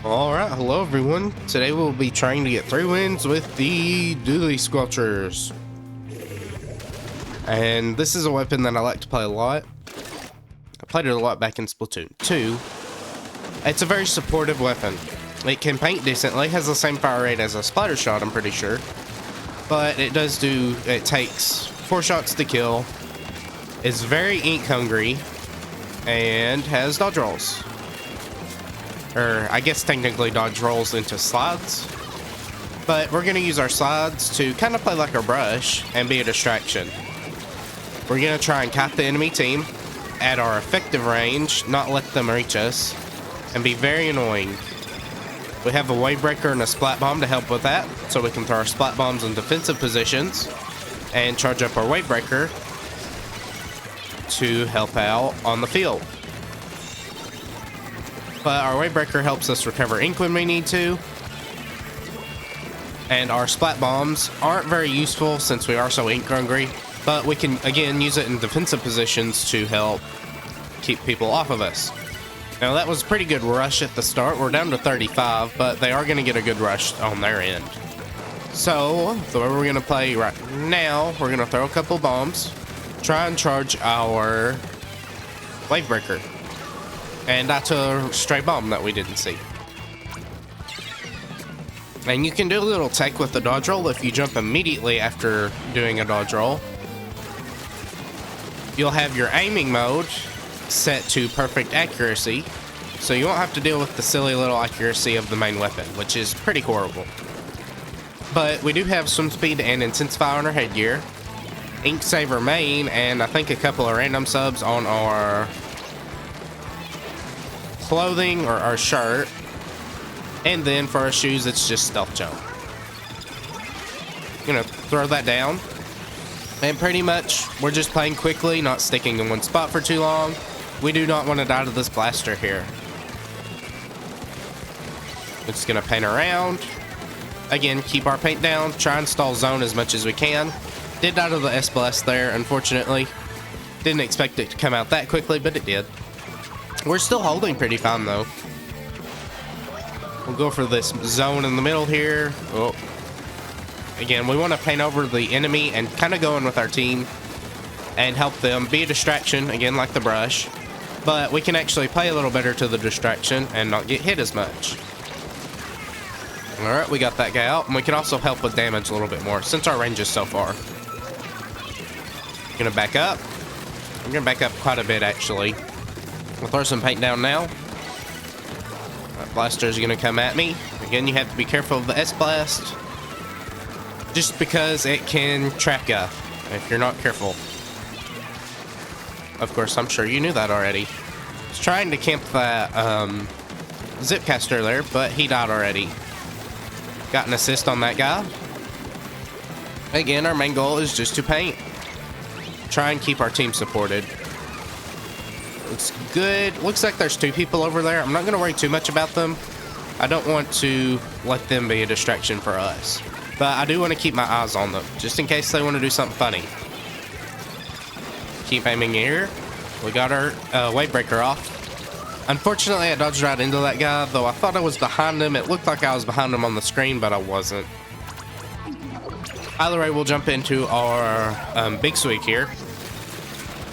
Alright, hello everyone. Today we'll be trying to get 3 wins with the Dualie Squelchers. And this is a weapon that I like to play a lot. I played it a lot back in Splatoon 2. It's a very supportive weapon. It can paint decently, has the same fire rate as a splatter shot, I'm pretty sure. But it takes 4 shots to kill, is very ink hungry, and has dodge rolls. Or I guess technically dodge rolls into slides. But we're going to use our slides to kind of play like our brush and be a distraction. We're going to try and kite the enemy team at our effective range, not let them reach us, and be very annoying. We have a wave breaker and a splat bomb to help with that, so we can throw our splat bombs in defensive positions and charge up our wave breaker to help out on the field. But our wave breaker helps us recover ink when we need to. And our splat bombs aren't very useful since we are so ink hungry, but we can again use it in defensive positions to help keep people off of us. Now that was a pretty good rush at the start. We're down to 35, but they are going to get a good rush on their end. So the way we're going to play right now, we're going to throw a couple bombs, try and charge our wave breaker. And that's a stray bomb that we didn't see. And you can do a little tech with the dodge roll. If you jump immediately after doing a dodge roll, you'll have your aiming mode set to perfect accuracy, so you won't have to deal with the silly little accuracy of the main weapon, which is pretty horrible. But we do have swim speed and intensify on our headgear, ink saver main, and I think a couple of random subs on our clothing or our shirt. And then for our shoes, it's just stealth jump. Gonna throw that down, and pretty much we're just playing quickly, not sticking in one spot for too long. We do not want to die to this blaster here. We're just gonna paint around again, keep our paint down, try and stall zone as much as we can. Did die to the S blast there, unfortunately. Didn't expect it to come out that quickly, but it did. We're still holding pretty fine, though. We'll go for this zone in the middle here. Oh. Again, we want to paint over the enemy and kind of go in with our team and help them be a distraction, again, like the brush. But we can actually play a little better to the distraction and not get hit as much. Alright, we got that guy out. And we can also help with damage a little bit more since our range is so far. Gonna back up. I'm gonna back up quite a bit, actually. We'll throw some paint down now. That blaster's gonna come at me. Again, you have to be careful of the S-Blast, just because it can trap you if you're not careful. Of course, I'm sure you knew that already. I was trying to camp that zip caster there, but he died already. Got an assist on that guy. Again, our main goal is just to paint. Try and keep our team supported. Looks good. Looks like there's 2 people over there. I'm not going to worry too much about them. I don't want to let them be a distraction for us. But I do want to keep my eyes on them, just in case they want to do something funny. Keep aiming here. We got our wave breaker off. Unfortunately, I dodged right into that guy, though I thought I was behind him. It looked like I was behind him on the screen, but I wasn't. Either way, we'll jump into our big swig here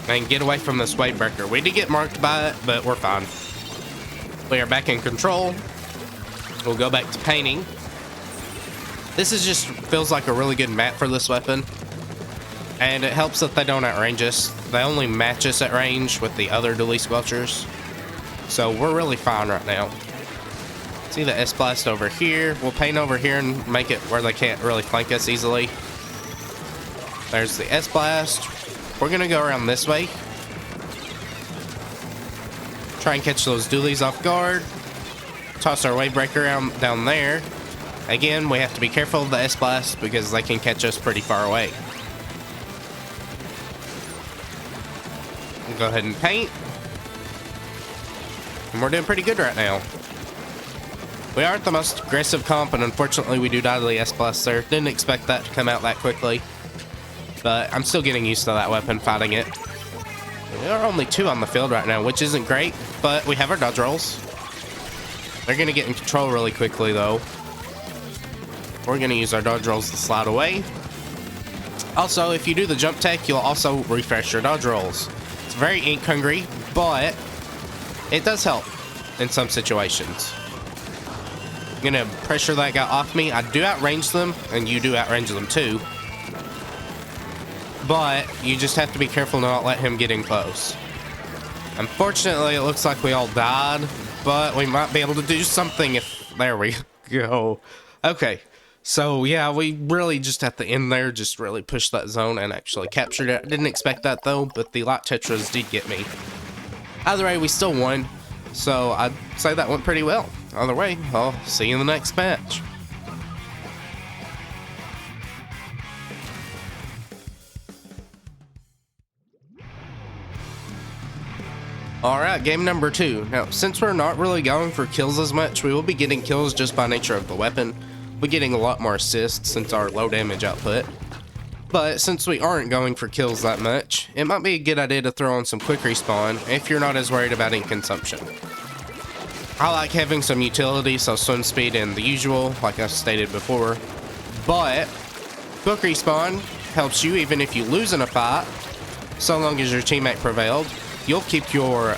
and get away from this wave breaker. We did get marked by it, but we're fine. We are back in control. We'll go back to painting. This is just feels like a really good map for this weapon, and it helps that they don't outrange us. They only match us at range with the other Dualie Squelchers, so we're really fine right now. See the S-Blast over here. We'll paint over here and make it where they can't really flank us easily. There's the S-Blast. We're gonna go around this way. Try and catch those dualies off guard. Toss our wave breaker down there. Again, we have to be careful of the S-Blast because they can catch us pretty far away. We'll go ahead and paint. And we're doing pretty good right now. We aren't the most aggressive comp, and unfortunately we do die to the S-Blast there. Didn't expect that to come out that quickly. But I'm still getting used to that weapon, fighting it. There are only 2 on the field right now, which isn't great, but we have our dodge rolls. They're gonna get in control really quickly though. We're gonna use our dodge rolls to slide away. Also, if you do the jump tech, you'll also refresh your dodge rolls. It's very ink hungry, but it does help in some situations. I'm gonna pressure that guy off me. I do outrange them, and you do outrange them too. But you just have to be careful to not let him get in close. Unfortunately, it looks like we all died, but we might be able to do something if... There we go. Okay. So, yeah, we really just at the end there just really pushed that zone and actually captured it. I didn't expect that, though, but the light tetras did get me. Either way, we still won, so I'd say that went pretty well. Either way, I'll see you in the next match. Alright, game number 2. Now, since we're not really going for kills as much, we will be getting kills just by nature of the weapon. We're getting a lot more assists since our low damage output. But since we aren't going for kills that much, it might be a good idea to throw on some quick respawn if you're not as worried about ink consumption. I like having some utility, so swim speed and the usual, like I stated before. But quick respawn helps you even if you lose in a fight, so long as your teammate prevailed. You'll keep your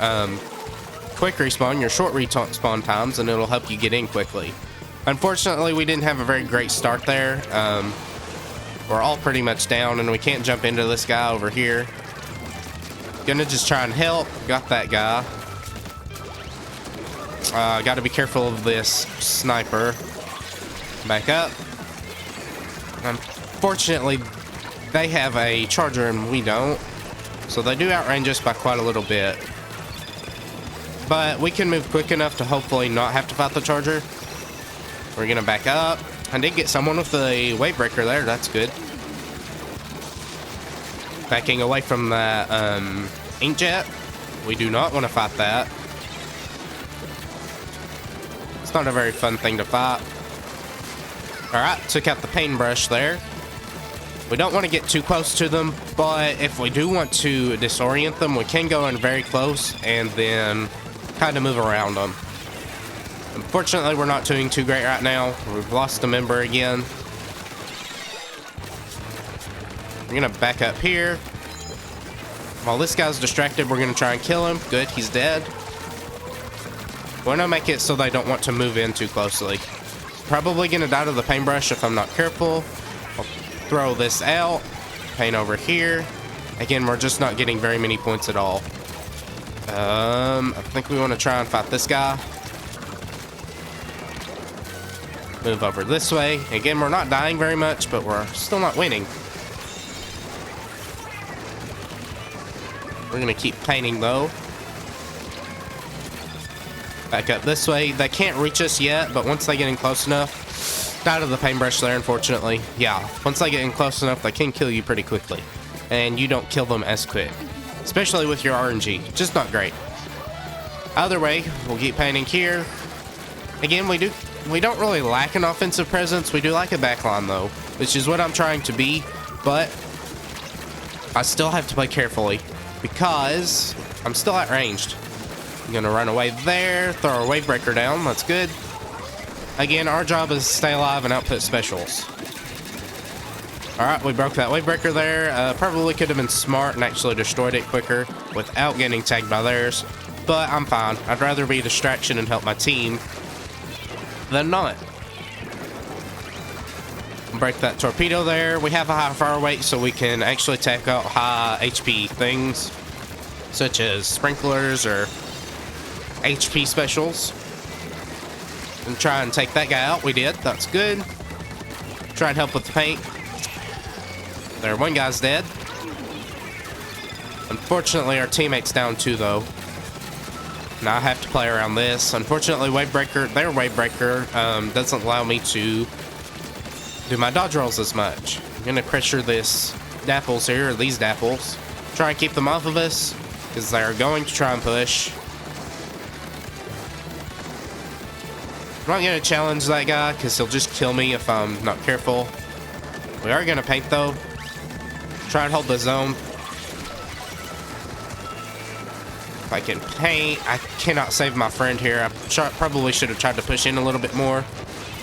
quick respawn, your short respawn times, and it'll help you get in quickly. Unfortunately, we didn't have a very great start there. We're all pretty much down, and we can't jump into this guy over here. Gonna just try and help. Got that guy. Gotta be careful of this sniper. Back up. Unfortunately, they have a charger and we don't. So they do outrange us by quite a little bit. But we can move quick enough to hopefully not have to fight the charger. We're gonna back up. I did get someone with the wave breaker there, that's good. Backing away from that inkjet. We do not want to fight that. It's not a very fun thing to fight. Alright, took out the paintbrush there. We don't want to get too close to them, but if we do want to disorient them, we can go in very close and then kind of move around them. Unfortunately, we're not doing too great right now. We've lost a member again. We're going to back up here. While this guy's distracted, we're going to try and kill him. Good, he's dead. We're going to make it so they don't want to move in too closely. Probably going to die to the paintbrush if I'm not careful. I'll throw this out. Paint over here. Again, we're just not getting very many points at all. I think we want to try and fight this guy. Move over this way. Again, we're not dying very much, but we're still not winning. We're going to keep painting, though. Back up this way. They can't reach us yet, but once they get in close enough... Out of the paintbrush there, unfortunately. Yeah, once they get in close enough, they can kill you pretty quickly. And you don't kill them as quick. Especially with your RNG. Just not great. Either way, we'll keep painting here. Again, we don't really lack an offensive presence. We do like a backline, though. Which is what I'm trying to be. But I still have to play carefully. Because I'm still outranged. I'm going to run away there. Throw a wave breaker down. That's good. Again, our job is to stay alive and output specials. Alright, we broke that wave breaker there. Probably could have been smart and actually destroyed it quicker without getting tagged by theirs. But I'm fine. I'd rather be a distraction and help my team than not. Break that torpedo there. We have a high fire rate, so we can actually take out high HP things, such as sprinklers or HP specials. And try and take that guy out. We did. That's good. Try and help with the paint. There, one guy's dead. Unfortunately, our teammate's down too, though. Now I have to play around this. Unfortunately, their wave breaker doesn't allow me to do my dodge rolls as much. I'm going to pressure this dapples here, or these dapples. Try and keep them off of us, because they are going to try and push. I'm not going to challenge that guy because he'll just kill me if I'm not careful. We are going to paint, though. Try and hold the zone. I can paint. I cannot save my friend here. I probably should have tried to push in a little bit more.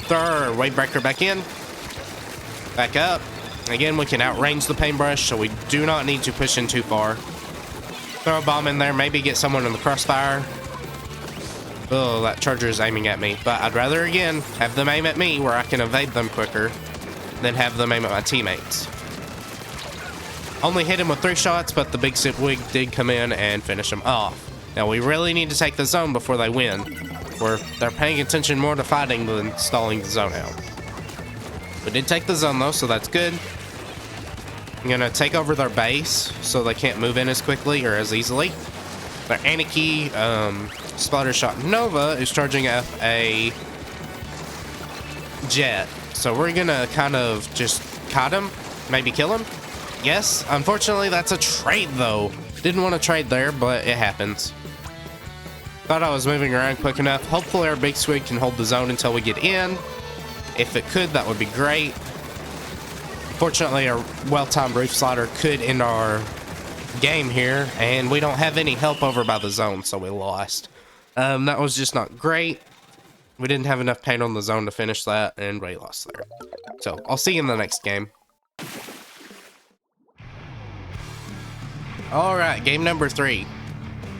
Throw our wave breaker back in. Back up. Again, we can outrange the paintbrush, so we do not need to push in too far. Throw a bomb in there, maybe get someone in the crossfire. Oh, that charger is aiming at me. But I'd rather, again, have them aim at me where I can evade them quicker than have them aim at my teammates. Only hit him with 3 shots, but the big Sipwig did come in and finish him off. Now, we really need to take the zone before they win, where they're paying attention more to fighting than stalling the zone out. We did take the zone, though, so that's good. I'm going to take over their base so they can't move in as quickly or as easily. Their Anarchy Splattershot Nova is charging up a jet. So we're going to kind of just kite him, maybe kill him. Yes, unfortunately, that's a trade, though. Didn't want to trade there, but it happens. Thought I was moving around quick enough. Hopefully, our big swig can hold the zone until we get in. If it could, that would be great. Fortunately, a well-timed roof slider could end our game here, and we don't have any help over by the zone, so we lost. That was just not great. We didn't have enough paint on the zone to finish that, and we lost there. So, I'll see you in the next game. Alright, game number 3.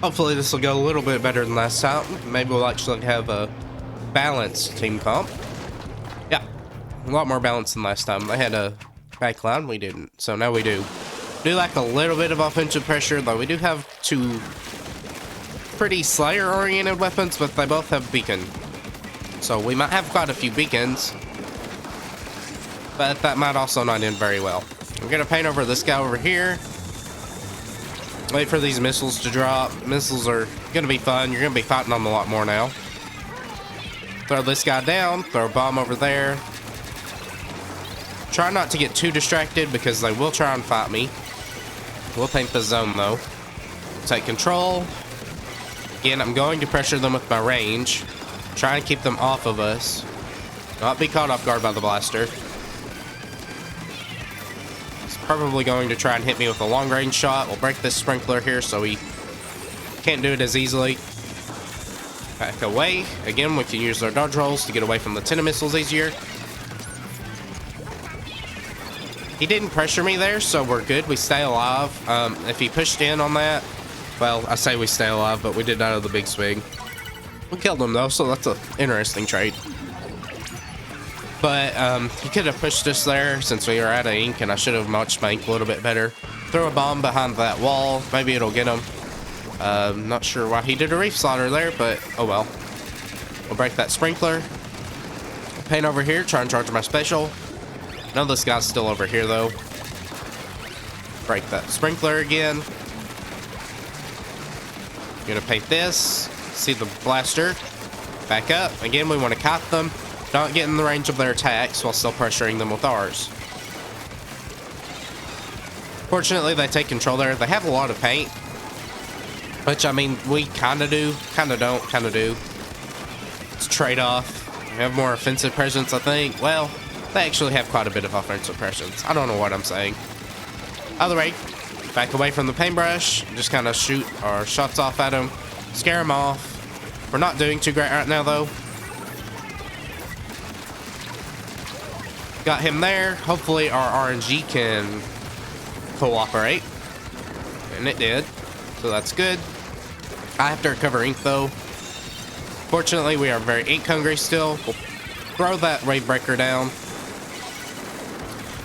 Hopefully this will go a little bit better than last time. Maybe we'll actually have a balanced team comp. Yeah, a lot more balanced than last time. They had a backline, we didn't. So now we do. Do like a little bit of offensive pressure, though we do have 2 pretty Slayer-oriented weapons, but they both have beacon. So we might have quite a few beacons, but that might also not end very well. I'm gonna paint over this guy over here. Wait for these missiles to drop. Missiles are gonna be fun. You're gonna be fighting them a lot more now. Throw this guy down. Throw a bomb over there. Try not to get too distracted because they will try and fight me. We'll paint the zone though. Take control. Again, I'm going to pressure them with my range. Try and keep them off of us. Not be caught off guard by the blaster. Probably going to try and hit me with a long range shot. We'll break this sprinkler here so we can't do it as easily. Back away. Again, we can use our dodge rolls to get away from the tenna missiles easier. He didn't pressure me there, so we're good. We stay alive. If he pushed in on that, well, I say we stay alive, but we did out of the big swing. We killed him though, so that's an interesting trade. But he could have pushed us there since we were out of ink, and I should have matched my ink a little bit better. Throw a bomb behind that wall. Maybe it'll get him. Not sure why he did a reef slider there, but oh well. We'll break that sprinkler. Paint over here. Try and charge my special. No, this guy's still over here, though. Break that sprinkler again. Gonna paint this. See the blaster. Back up. Again, we want to kite them. Not get in the range of their attacks while still pressuring them with ours. Fortunately, they take control there. They have a lot of paint, which, I mean, we kind of do, kind of don't, kind of do. It's a trade-off. We have more offensive presence, I think. Well, they actually have quite a bit of offensive presence. I don't know what I'm saying. Either way, back away from the paintbrush. Just kind of shoot our shots off at them. Scare them off. We're not doing too great right now, though. Got him there. Hopefully our RNG can cooperate. And it did. So that's good. I have to recover ink though. Fortunately, we are very ink hungry still. We'll throw that wave breaker down.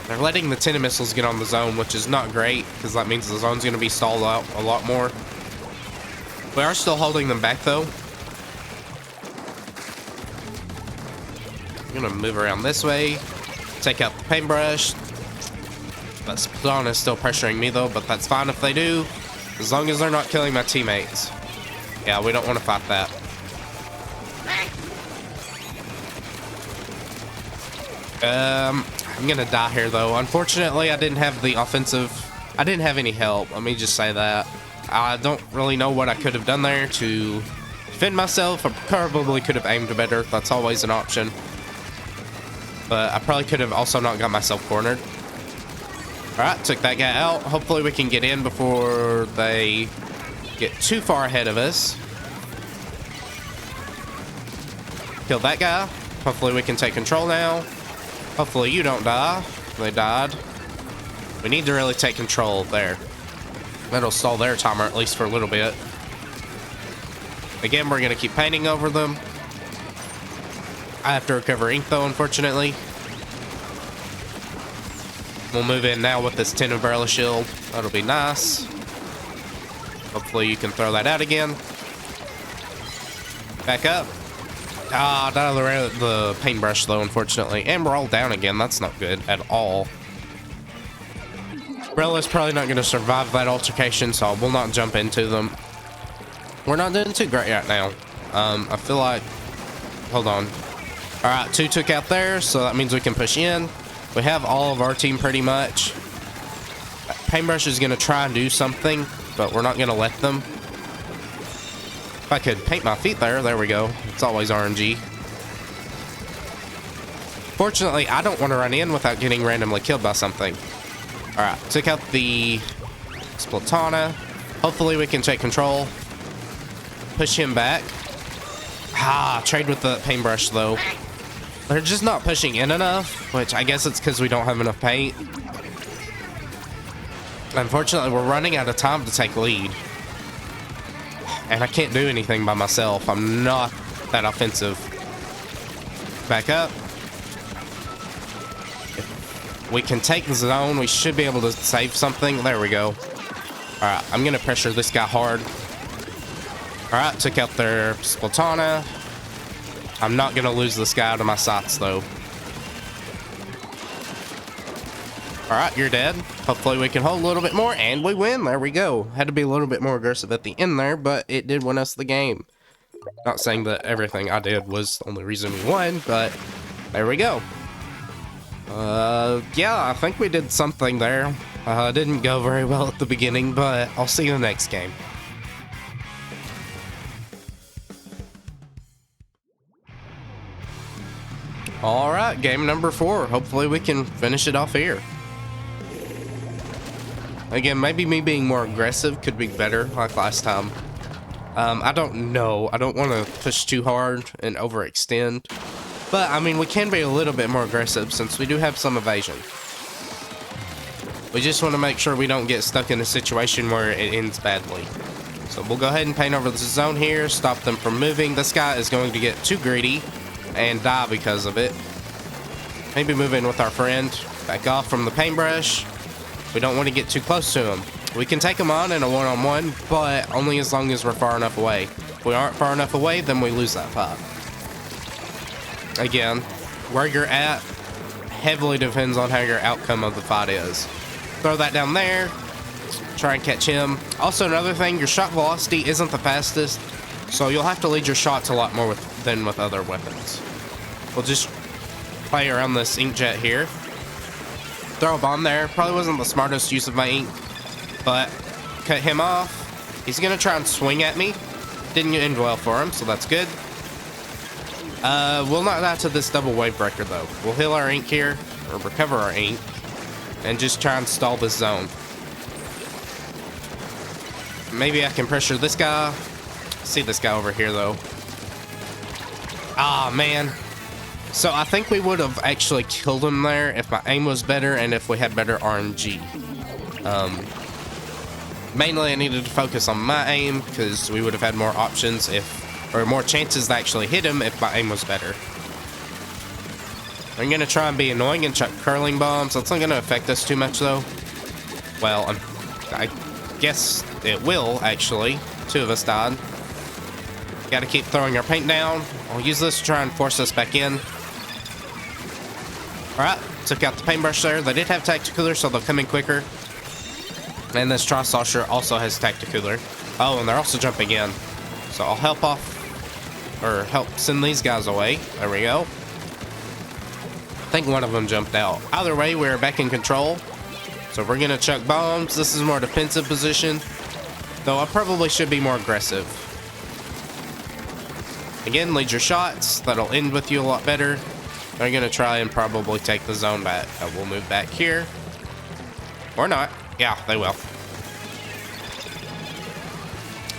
They're letting the tenna missiles get on the zone, which is not great, because that means the zone's going to be stalled out a lot more. We are still holding them back though. I'm going to move around this way. Take out the paintbrush. That Splatoon is still pressuring me though, but that's fine if they do, as long as they're not killing my teammates. Yeah, we don't want to fight that. I'm gonna die here though. Unfortunately, I didn't have the offensive. I didn't have any help. Let me just say that. I don't really know what I could have done there to defend myself. I probably could have aimed better. That's always an option. But I probably could have also not got myself cornered. Alright, took that guy out. Hopefully we can get in before they get too far ahead of us. Kill that guy. Hopefully we can take control now. Hopefully you don't die. They died. We need to really take control there. That'll stall their timer at least for a little bit. Again, we're going to keep painting over them. I have to recover ink though, unfortunately. We'll move in now with this tin umbrella shield. That'll be nice. Hopefully you can throw that out again. Back up. Ah, not around the paintbrush though, unfortunately. And we're all down again. That's not good at all. Umbrella's probably not going to survive that altercation, so I will not jump into them. We're not doing too great right now. I feel like... Hold on. Alright, 2 took out there, so that means we can push in. We have all of our team pretty much. Paintbrush is going to try and do something, but we're not going to let them. If I could paint my feet there we go. It's always RNG. Fortunately, I don't want to run in without getting randomly killed by something. Alright, took out the Splatoon. Hopefully we can take control. Push him back. Ah, trade with the paintbrush though. They're just not pushing in enough, which I guess it's because we don't have enough paint. Unfortunately, we're running out of time to take lead. And I can't do anything by myself. I'm not that offensive. Back up. If we can take the zone, we should be able to save something. There we go. Alright, I'm going to pressure this guy hard. Alright, took out their Splatoon. I'm not going to lose this guy out of my sights, though. Alright, you're dead. Hopefully we can hold a little bit more, and we win. There we go. Had to be a little bit more aggressive at the end there, but it did win us the game. Not saying that everything I did was the only reason we won, but there we go. Yeah, I think we did something there. Didn't go very well at the beginning, but I'll see you in the next game. Alright, game number 4. Hopefully we can finish it off here. Again, maybe me being more aggressive could be better like last time. I don't know. I don't want to push too hard and overextend. But, I mean, we can be a little bit more aggressive since we do have some evasion. We just want to make sure we don't get stuck in a situation where it ends badly. So we'll go ahead and paint over the zone here, stop them from moving. This guy is going to get too greedy and die because of it. Maybe move in with our friend. Back off from the paintbrush. We don't want to get too close to him. We can take him on in a one-on-one, but only as long as we're far enough away. If we aren't far enough away, then we lose that fight. Again, where you're at heavily depends on how your outcome of the fight is. Throw that down there. Try and catch him. Also, another thing, your shot velocity isn't the fastest, so you'll have to lead your shots a lot more than with other weapons. We'll just play around this inkjet here. Throw a bomb there. Probably wasn't the smartest use of my ink, but cut him off. He's gonna try and swing at me. Didn't end well for him, so that's good. We'll not die to this double wave breaker though. We'll heal our ink here, or recover our ink, and just try and stall this zone. Maybe I can pressure this guy. See this guy over here though. Ah, man. So I think we would have actually killed him there if my aim was better and if we had better RNG. Mainly I needed to focus on my aim because we would have had more options or more chances to actually hit him if my aim was better. I'm going to try and be annoying and chuck curling bombs. That's not going to affect us too much though. Well, I guess it will actually. 2 of us died. Got to keep throwing our paint down. I'll use this to try and force us back in. Alright, took out the paintbrush there. They did have Tacticooler, so they'll come in quicker. And this Tri-Slosher also has Tacticooler. Oh, and they're also jumping in. So I'll help send these guys away. There we go. I think one of them jumped out. Either way, we're back in control. So we're going to chuck bombs. This is more defensive position. Though I probably should be more aggressive. Again, lead your shots. That'll end with you a lot better. They're going to try and probably take the zone back. We'll move back here. Or not. Yeah, they will.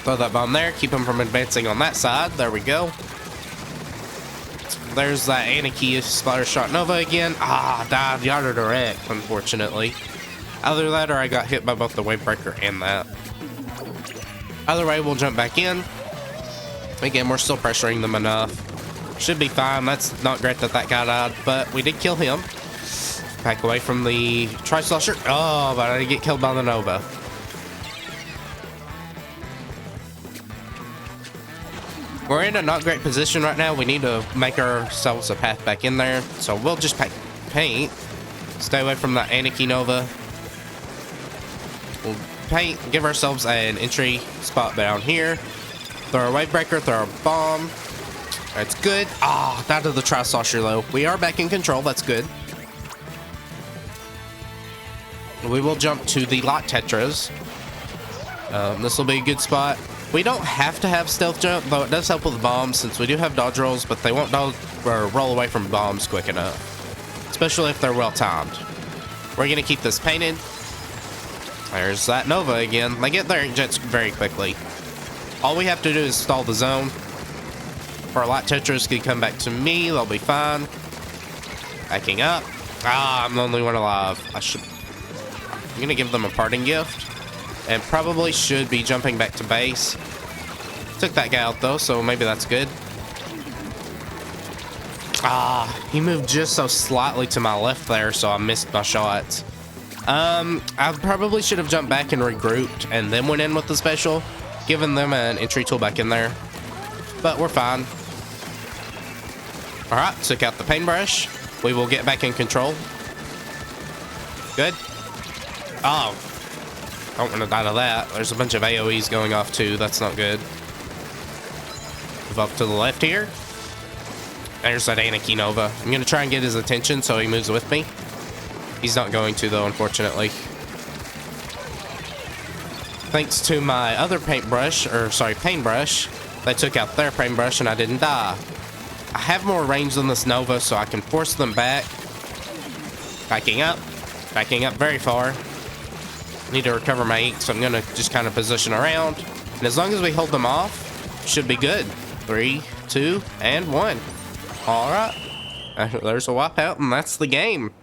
Throw that bomb there, keep him from advancing on that side. There we go. There's that Anarchy Splatter Shot Nova again. Died yard direct, unfortunately. Either that or I got hit by both the Wave Breaker and that. Either way, we'll jump back in. Again, we're still pressuring them enough. Should be fine. That's not great that that guy died, but we did kill him. Back away from the Tri-Slosher. Oh, but I did get killed by the Nova. We're in a not great position right now. We need to make ourselves a path back in there. So we'll just paint. Stay away from that Anarchy Nova. We'll paint, give ourselves an entry spot down here. Throw a Wave Breaker, throw a bomb. That's good. Died to the Tri-Slosher though. We are back in control. That's good. We will jump to the Lot Tetras. This will be a good spot. We don't have to have stealth jump, though it does help with bombs since we do have dodge rolls, but they won't dodge or roll away from bombs quick enough, especially if they're well timed. We're gonna keep this painted. There's that Nova again. They get their jets very quickly. All we have to do is stall the zone. For our Lot Tetras can come back to me, they'll be fine. Backing up. I'm the only one alive. I'm gonna give them a parting gift. And probably should be jumping back to base. Took that guy out though, so maybe that's good. He moved just so slightly to my left there, so I missed my shots. I probably should have jumped back and regrouped and then went in with the special, giving them an entry tool back in there. But we're fine. Alright, took out the paintbrush. We will get back in control. Good. Don't want to die to that. There's a bunch of AoEs going off too. That's not good. Move up to the left here. There's that Anarchy Nova. I'm going to try and get his attention so he moves with me. He's not going to though, unfortunately. Thanks to my other paintbrush, they took out their paintbrush and I didn't die. I have more range than this Nova, so I can force them back. Backing up very far. Need to recover my ink, so I'm gonna just kind of position around, and as long as we hold them off, should be good. 3, 2, and 1. All right, there's a wipe out, and that's the game.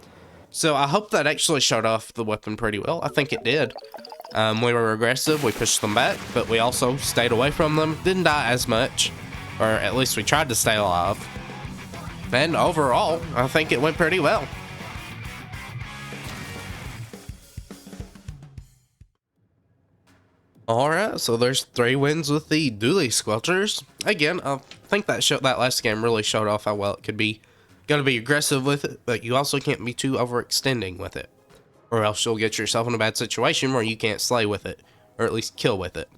So I hope that actually showed off the weapon pretty well. I think it did. We were aggressive, we pushed them back, but we also stayed away from them. Didn't die as much, or at least we tried to stay alive. And overall, I think it went pretty well. Alright, so there's 3 wins with the Dualie Squelchers. Again, I think that last game really showed off how well it could be. Gotta be aggressive with it, but you also can't be too overextending with it. Or else you'll get yourself in a bad situation where you can't slay with it, or at least kill with it.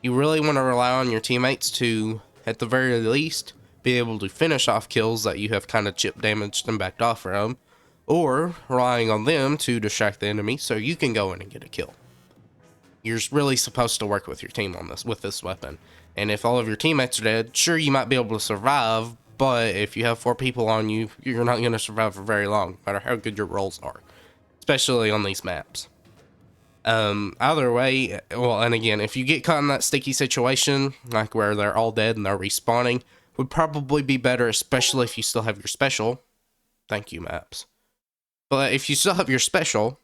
You really want to rely on your teammates to, at the very least, be able to finish off kills that you have kind of chip damaged and backed off from, or relying on them to distract the enemy so you can go in and get a kill. You're really supposed to work with your team on this, with this weapon. And if all of your teammates are dead, sure, you might be able to survive, but if you have 4 people on you, you're not going to survive for very long, no matter how good your rolls are. Especially on these maps. Either way, well, and again, if you get caught in that sticky situation, like where they're all dead and they're respawning, would probably be better, especially if you still have your special. Thank you, maps. But if you still have your special,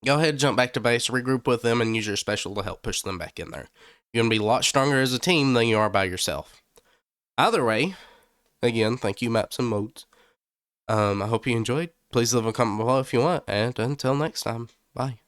go ahead, jump back to base, regroup with them, and use your special to help push them back in there. You're going to be a lot stronger as a team than you are by yourself. Either way, again, thank you, maps and modes. I hope you enjoyed. Please leave a comment below if you want, and until next time, bye.